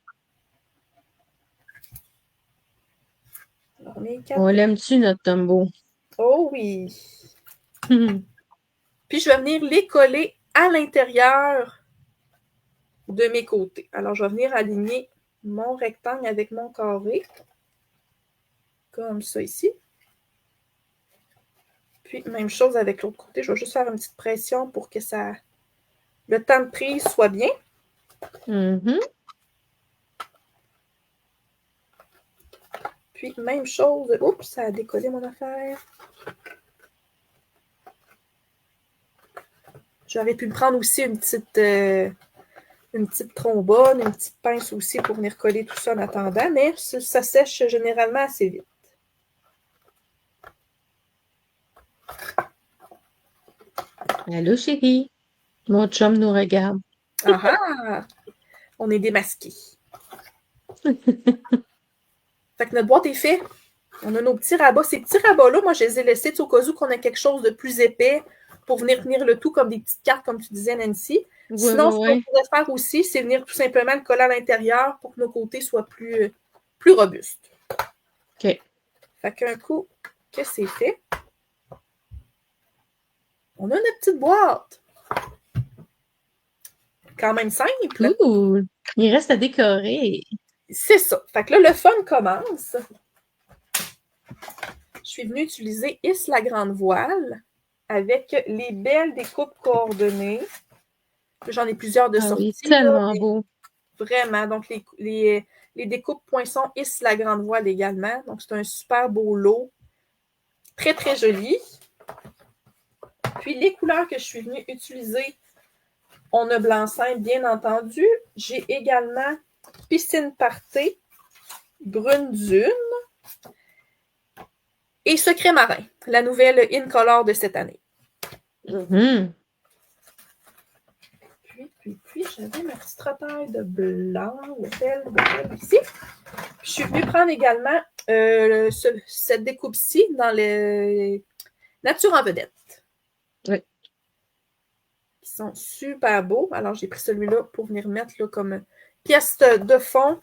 Alors, On l'aime-tu, notre Tombow? Oh oui! Puis, je vais venir les coller à l'intérieur de mes côtés. Alors, je vais venir aligner mon rectangle avec mon carré. Comme ça ici. Puis, même chose avec l'autre côté. Je vais juste faire une petite pression pour que le temps de prise soit bien. Puis, même chose. Oups, ça a décollé mon affaire. J'aurais pu me prendre aussi une petite trombone, une petite pince aussi pour venir coller tout ça en attendant, mais ça sèche généralement assez vite. Allô, chérie. Mon chum nous regarde. Ah ah! On est démasqués. Fait que notre boîte est faite. On a nos petits rabats. Ces petits rabats-là, moi, je les ai laissés au cas où qu'on a quelque chose de plus épais pour venir tenir le tout comme des petites cartes, comme tu disais, Nancy. Sinon, ce qu'on pourrait faire aussi, c'est venir tout simplement le coller à l'intérieur pour que nos côtés soient plus robustes. OK. Fait qu'un coup que c'est fait, on a notre petite boîte. Quand même simple. Cool. Il reste à décorer. C'est ça. Fait que là, le fun commence. Je suis venue utiliser la grande voile avec les belles découpes coordonnées. J'en ai plusieurs de sorties. Oui, tellement beau. Vraiment. Donc, les découpes poinçons la grande voile également. Donc, c'est un super beau lot. Très, très joli. Puis, les couleurs que je suis venue utiliser, on a blanc-seing, bien entendu. J'ai également piscine party, brune dune et secret marin, la nouvelle in color de cette année. Puis, j'avais ma petite retaille de blanc, ici. Puis, je suis venue prendre également cette découpe-ci dans les Nature en vedette. Oui. Ils sont super beaux. Alors, j'ai pris celui-là pour venir mettre là, comme pièce de fond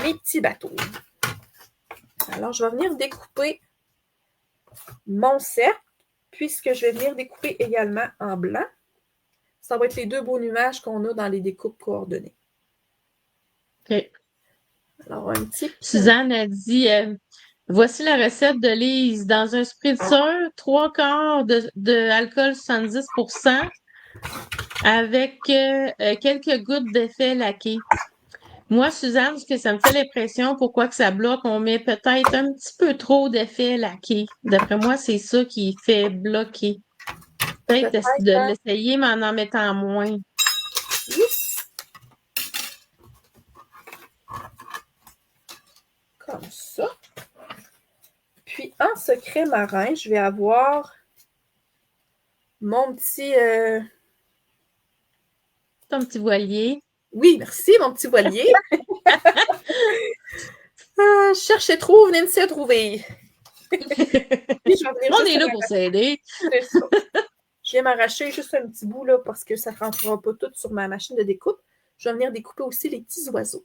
mes petits bateaux. Alors, je vais venir découper mon cercle, puisque je vais venir découper également en blanc. Ça va être les 2 beaux nuages qu'on a dans les découpes coordonnées. OK. Alors, un petit... Suzanne a dit voici la recette de Lise. Dans un spritzer, 3/4 de alcool 70% avec quelques gouttes d'effet laqué. Moi, Suzanne, ce que ça me fait l'impression, pourquoi que ça bloque, on met peut-être un petit peu trop d'effet laqué. D'après moi, c'est ça qui fait bloquer. Peut-être de l'essayer, mais en mettant moins. Comme ça. Puis, en secret marin, je vais avoir mon petit... Ton petit voilier. Oui, merci, mon petit voilier. Je cherche et trouve, Nancy a trouvé. On est là pour s'aider. C'est ça. Je viens m'arracher juste un petit bout là parce que ça ne rentrera pas tout sur ma machine de découpe. Je vais venir découper aussi les petits oiseaux.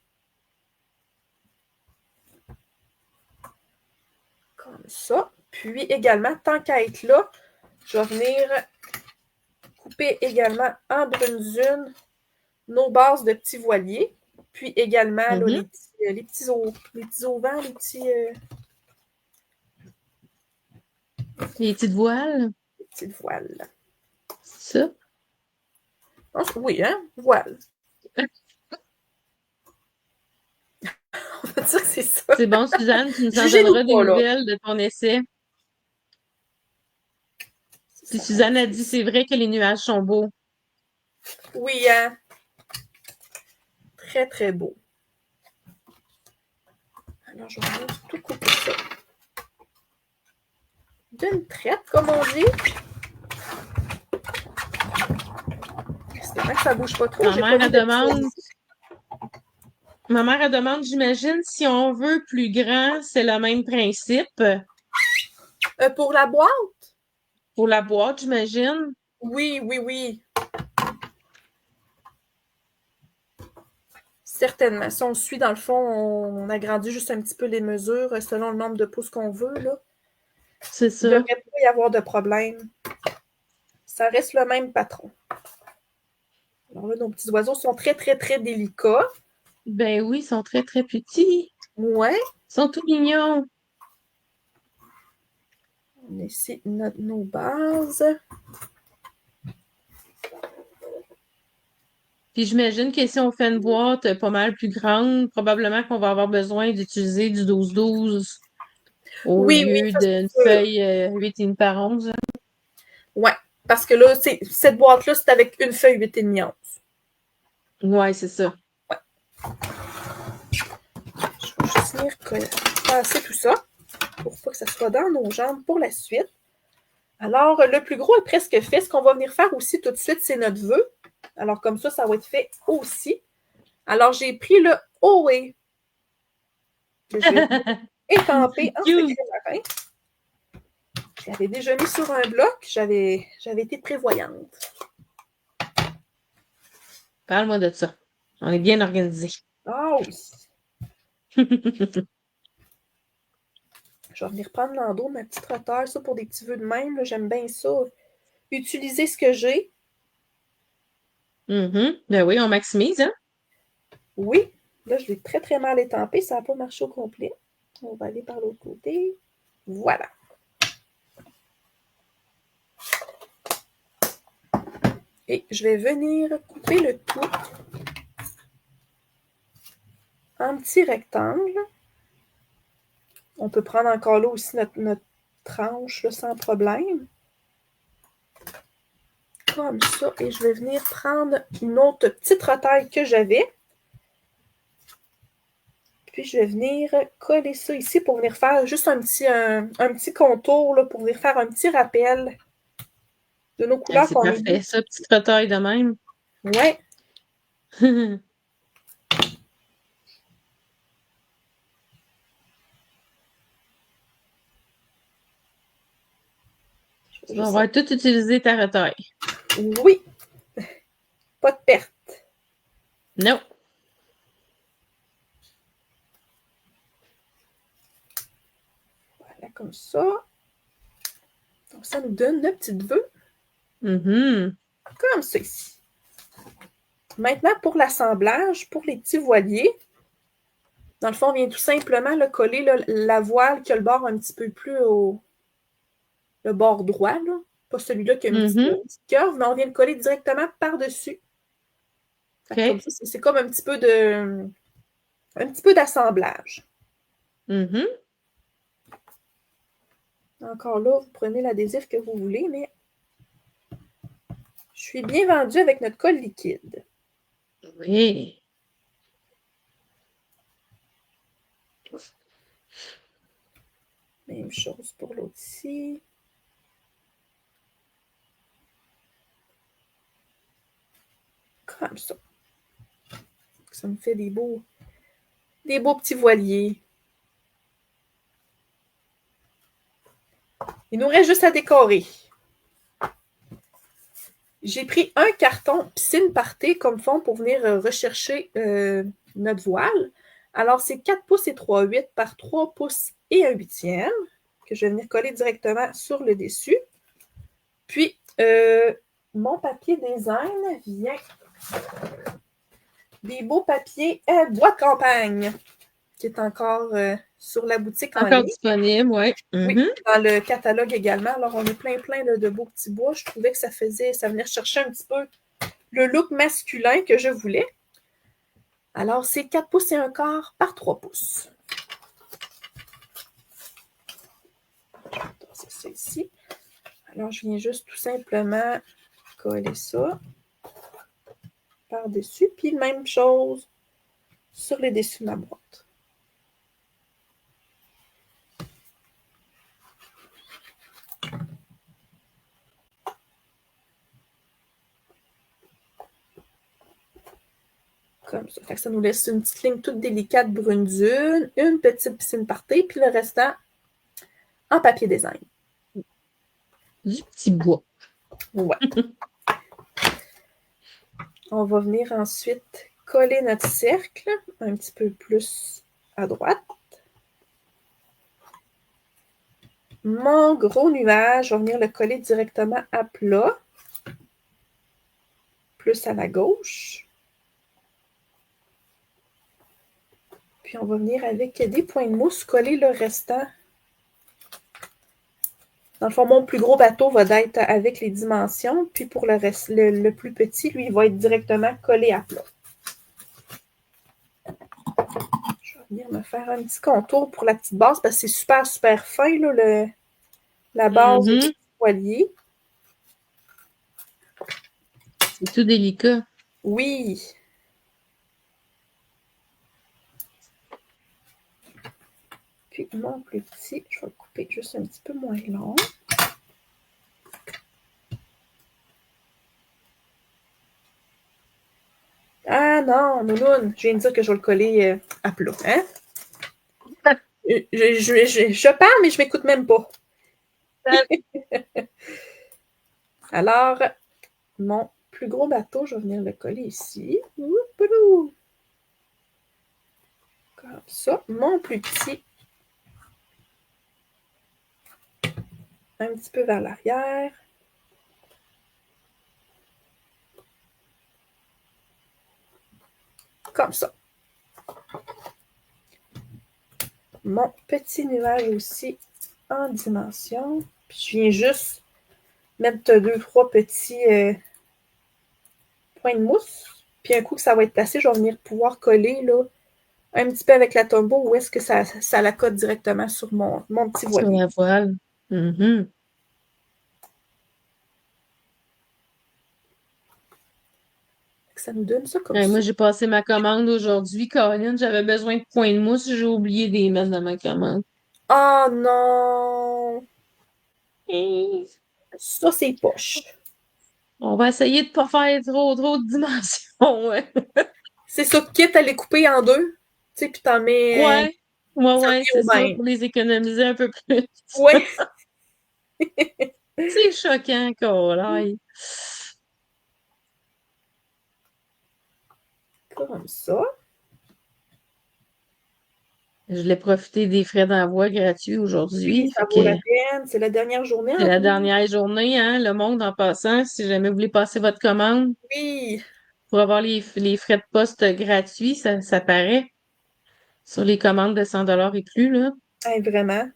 Comme ça. Puis également, tant qu'à être là, je vais venir couper également en brune dune nos bases de petits voiliers. Puis également là, les petits auvents, les petits... Les petites voiles. Les petites voiles. Ça? Oui, hein? Voile. On va dire que c'est ça. C'est bon, Suzanne, tu nous en donneras des nouvelles de ton essai. Puis Suzanne a dit, c'est vrai que les nuages sont beaux. Oui, hein? Très, très beau. Alors, je vais tout couper ça d'une traite, comme on dit. J'espère que ça ne bouge pas trop. Ma mère, elle demande, j'imagine, si on veut plus grand, c'est le même principe. Pour la boîte? Pour la boîte, j'imagine. Oui, oui, oui. Certainement. Si on suit, dans le fond, on agrandit juste un petit peu les mesures selon le nombre de pouces qu'on veut, là. C'est Il ne ça. devrait pas y avoir de problème. Ça reste le même patron. Alors là, nos petits oiseaux sont très, très, très délicats. Ben oui, ils sont très, très petits. Ouais. Ils sont tout mignons. On essaie nos bases. Puis j'imagine que si on fait une boîte pas mal plus grande, probablement qu'on va avoir besoin d'utiliser du 12-12 au Oui, oui, lieu ça d'une c'est sûr. feuille 8,5 par 11. Ouais. Parce que là, cette boîte-là, c'est avec une feuille 8,5 onces. Ouais, c'est ça. Ouais. Je vais juste venir passer tout ça pour pas que ça soit dans nos jambes pour la suite. Alors, le plus gros est presque fait. Ce qu'on va venir faire aussi tout de suite, c'est notre vœu. Alors, comme ça va être fait aussi. Alors, j'ai pris le OE que je vais étamper en secret marin. Je l'avais déjà mis sur un bloc. J'avais été prévoyante. Parle-moi de ça. On est bien organisé. Ah oui. Je vais venir prendre l'endos, ma petite roteur, ça pour des petits vœux de même. J'aime bien ça. Utiliser ce que j'ai. Ben oui, on maximise, hein? Oui. Là, je l'ai très, très mal étampé. Ça n'a pas marché au complet. On va aller par l'autre côté. Voilà. Et je vais venir couper le tout en petits rectangles. On peut prendre encore là aussi notre tranche là, sans problème. Comme ça. Et je vais venir prendre une autre petite retaille que j'avais. Puis je vais venir coller ça ici pour venir faire juste un petit contour là, pour venir faire un petit rappel de nos couleurs C'est qu'on est parfait, ça, petite retaille de même. Ouais. On va tout utiliser ta retaille. Oui. Pas de perte. Non. Voilà, comme ça. Donc, ça nous donne le petit vœu. Comme ça ici. Maintenant, pour l'assemblage, pour les petits voiliers, dans le fond, on vient tout simplement là, coller là, la voile qui a le bord un petit peu plus au le bord droit, là. Pas celui-là qui a une petite curve, mais on vient le coller directement par-dessus. Okay. Comme ça, c'est comme un petit peu d'assemblage. Encore là, vous prenez l'adhésif que vous voulez, mais je suis bien vendue avec notre colle liquide. Oui. Même chose pour l'autre ici. Comme ça. Ça me fait des beaux petits voiliers. Il nous reste juste à décorer. J'ai pris un carton piscine parté comme fond pour venir rechercher notre voile. Alors, c'est 4 pouces et 3/8 par 3 pouces et 1/8 que je vais venir coller directement sur le dessus. Puis, mon papier design vient des beaux papiers bois de campagne qui est encore sur la boutique en ligne. Encore disponible, oui. Oui, dans le catalogue également. Alors, on a plein là, de beaux petits bois. Je trouvais que ça venait chercher un petit peu le look masculin que je voulais. Alors, c'est 4 pouces et un quart par 3 pouces. Je vais tasser ça ici. Alors, je viens juste tout simplement coller ça par-dessus. Puis, même chose sur les dessus de ma boîte. Comme ça. Fait que ça nous laisse une petite ligne toute délicate brune dune, une petite piscine partée, puis le restant en papier design. Du petit bois. Ouais. On va venir ensuite coller notre cercle un petit peu plus à droite. Mon gros nuage, je vais venir le coller directement à plat, plus à la gauche. Puis on va venir avec des points de mousse coller le restant. Dans le fond, mon plus gros bateau va être avec les dimensions, puis pour le reste, le plus petit, lui, il va être directement collé à plat. Je vais venir me faire un petit contour pour la petite base, parce que c'est super, super fin, là, la base du poilier. C'est tout délicat. Oui. Puis mon plus petit, je vais le couper juste un petit peu moins long. Ah non, Nounoun, je viens de dire que je vais le coller à plat. Hein? Je parle, mais je m'écoute même pas. Alors, mon plus gros bateau, je vais venir le coller ici. Comme ça. Mon plus petit, un petit peu vers l'arrière. Comme ça. Mon petit nuage aussi en dimension. Puis je viens juste mettre 2-3 petits points de mousse. Puis un coup que ça va être placé, je vais venir pouvoir coller là, un petit peu avec la tombeau où est-ce que ça la cote directement sur mon petit voilier. Sur la voile. Mm-hmm. Ça nous donne ça comme Ouais, ça. moi, j'ai passé ma commande aujourd'hui, Caroline. J'avais besoin de points de mousse. J'ai oublié de les mettre dans ma commande. Oh non! Et Ça, c'est poche. on va essayer de ne pas faire trop de dimensions. Ouais, C'est ça, quitte à les couper en deux, tu sais, puis t'en mets, ouais, c'est au ça, bain. pour les économiser un peu plus. Ouais. C'est choquant, Caroline. Comme ça. Je l'ai profité des frais d'envoi gratuits Oui, aujourd'hui. ça Fait vaut la que peine. C'est la dernière journée c'est en la plus. dernière journée, hein, le monde en passant. Si jamais vous voulez passer votre commande Oui. pour avoir les frais de poste gratuits, ça paraît sur les commandes de 100 $ et plus, là. Hey, vraiment.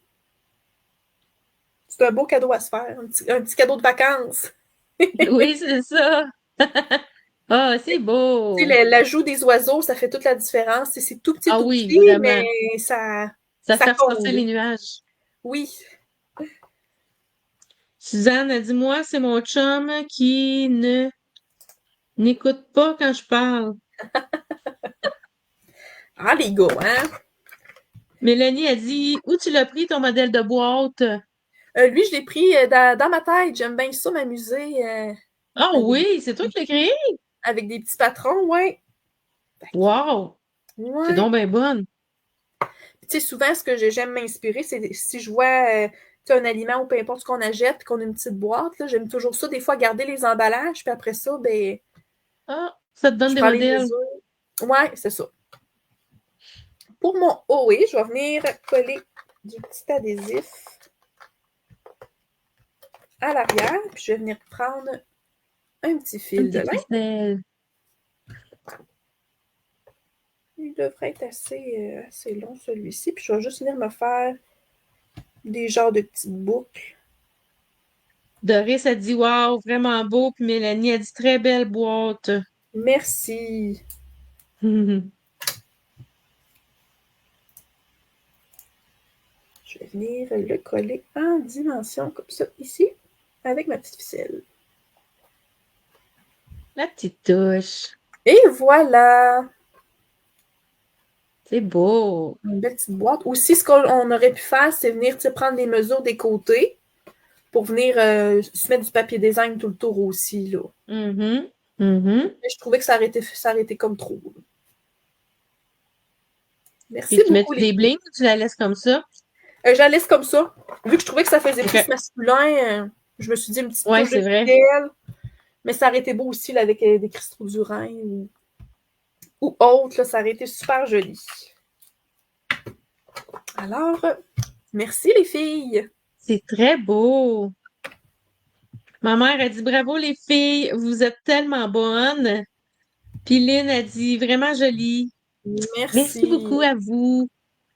C'est un beau cadeau à se faire. Un petit cadeau de vacances. Oui, c'est ça. Ah, c'est Tu beau. sais, l'ajout des oiseaux, ça fait toute la différence. C'est Ah oui, tout petit, vraiment. mais ça, Ça ça fait ressortir comble. les nuages. Oui. Suzanne a dit, moi, c'est mon chum qui ne n'écoute pas quand je parle. Ah, les gars, hein? Mélanie a dit, où tu l'as pris ton modèle de boîte? Lui, je l'ai pris dans ma tête. J'aime bien ça, m'amuser Ah avec, oui, c'est toi qui l'as créé? avec des petits patrons, ouais. Wow! C'est Ouais. donc bien bonne. Tu sais, souvent, ce que j'aime m'inspirer, c'est si je vois un aliment ou peu importe ce qu'on achète, puis qu'on a une petite boîte, là, j'aime toujours ça, des fois, garder les emballages, puis après ça, ben, Ah, ça te donne je des prends les modèles. mesures. Ouais, c'est ça. Pour mon OE, je vais venir coller du petit adhésif à l'arrière, puis je vais venir prendre un petit Une fil de petite lin. ficelle. Il devrait être assez long, celui-ci, puis je vais juste venir me faire des genres de petites boucles. Doris a dit, wow, vraiment beau. Puis Mélanie a dit, très belle boîte. Merci. Je vais venir le coller en dimension, comme ça, ici, avec ma petite ficelle. La petite touche. Et voilà! C'est beau. Une belle petite boîte. Aussi, ce qu'on aurait pu faire, c'est venir prendre les mesures des côtés pour venir se mettre du papier design tout le tour aussi. Là. Mhm. Mhm. Mais je trouvais que ça aurait été comme trop. Merci Puis tu mets beaucoup, les des filles. blings ou tu la laisses comme ça? Je la laisse comme ça. Vu que je trouvais que ça faisait plus OK. masculin, je me suis dit une petite Ouais, touche de c'est vrai. fidèle. Mais ça aurait été beau aussi là, avec des cristaux du Rhin ou autre. Là, ça aurait été super joli. Alors, merci les filles. C'est très beau. Ma mère a dit bravo les filles, vous êtes tellement bonnes. Puis Lynn a dit vraiment joli. Merci Merci. beaucoup à vous.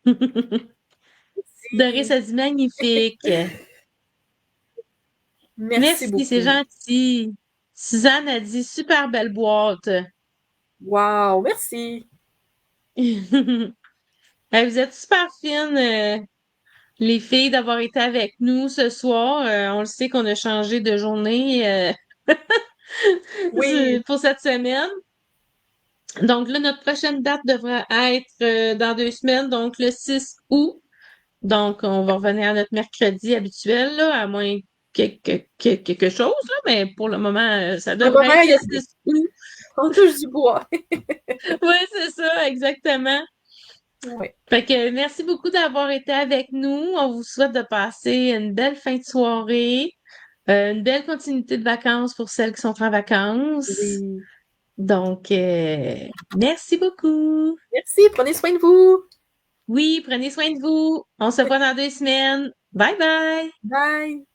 Doris Merci, a dit magnifique. merci Merci, c'est beaucoup. gentil. Suzanne a dit super belle boîte. Wow, merci. Hey, vous êtes super fines, les filles, d'avoir été avec nous ce soir. On le sait qu'on a changé de journée Oui, pour cette semaine. Donc là, notre prochaine date devra être dans 2 semaines, donc le 6 août. Donc, on va revenir à notre mercredi habituel, là, à moins quelque chose, là, mais pour le moment, ça pour le devrait moment, être il y le a... 6 août. on touche du bois. Oui, c'est ça, exactement. Oui. Fait que merci beaucoup d'avoir été avec nous. On vous souhaite de passer une belle fin de soirée, une belle continuité de vacances pour celles qui sont en vacances. Oui. Donc, merci beaucoup. Merci, prenez soin de vous. Oui, prenez soin de vous. On se voit dans 2 semaines. Bye bye. Bye.